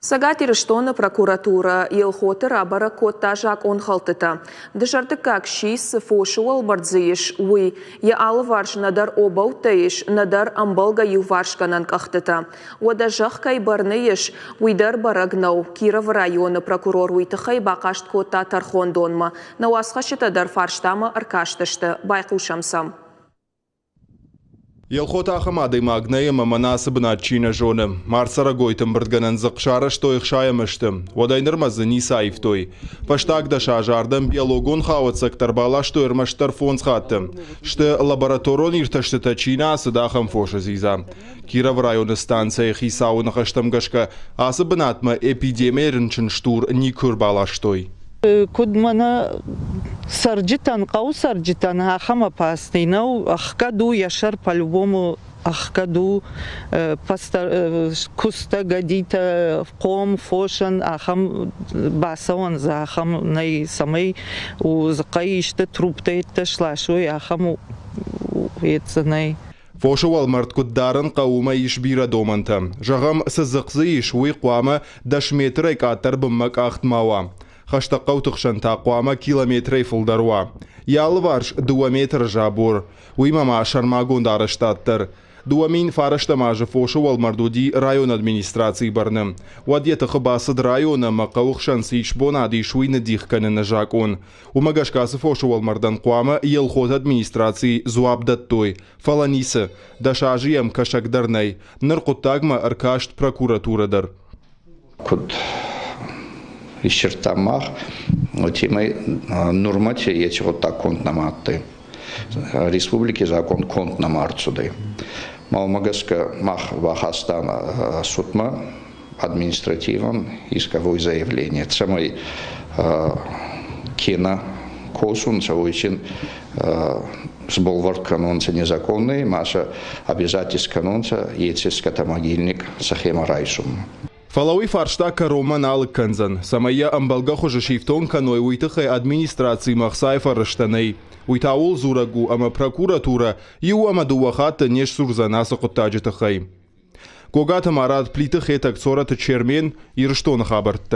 Сагатир штона прокуратура елхоты рабара коттажак он халтыта. Дышартыкак шис фошуал бардзыш уй. Я алварш надар обау тейш надар амбалга юваршканан кахтыта. Уадажах кай барныеш уйдар барагнау Киров района прокурор уйтыхай бақашт котта тархондонма. Науасхашыта дар фарштама аркаштышты. Байқушамсам. Елхота Ахамады магнеема манасыбына чина жоны. Марсара гойтым бірдганан зықшары штой қшайымышты. Одайныр мазы Нисаев той. Паштагда шажардым биологон хауат сектарбала штой ырмаштар фонс хатты. Шты лабораторон ирташтыта чина асыдахам фоша зиза. Киров районы станция хисауны қаштымгашка асыбынатма эпидемиярынчын штур никур бала штой. Кудмана сарджитан, кау сарджитан, ахама пастинау, ахкаду яшар по-любому, ахкаду куста гадита ком фошан, ахам басаон за ахам най самой узакаишта трупта шлашой, ахам ецанай. Фошуал марткуддарын қауыма ешбира доманта. Жағам сызықзы ешуи қуама дашметрай каттар бұммак ақтмауа. Хаштақау тұқшан тақуама километрей фылдаруа. Ялварш 2 метр жабур. Уймама шармагон дарыштаттыр. 2 мин фараштамажы фошуал мардуди район администрации барным. Вадеты хыбасыд района мақауқшан сейшбона дишуйны дихканы жакон. Умагашкасы фошуал мардан қуама елхот администрации зуабдаттой. Фаланисы. Дашажиям кашакдарнай. Нырқуттагма аркашт прокуратурадар. Исчертамах, темой нормате есть вот так конт наматты. Республики закон конт намарцуды. Малмагаска мах вахастана судма административом исковое заявление. Самой кина косун савойчин с болвард канонца незаконный, маша обязательств канонца есть скотомогильник сахема райсум. Фалауи фарштака Роман Алыкканзан. Самая амбалга хожа шифтон каной уйтыхай администрации махсай фарштаней. Уйтаул зурагу ама прокуратура ю ама дуахата неш сурзанаса коттаджитыхай. Когата марат плитыхай такцората чермен ирштон хабартта.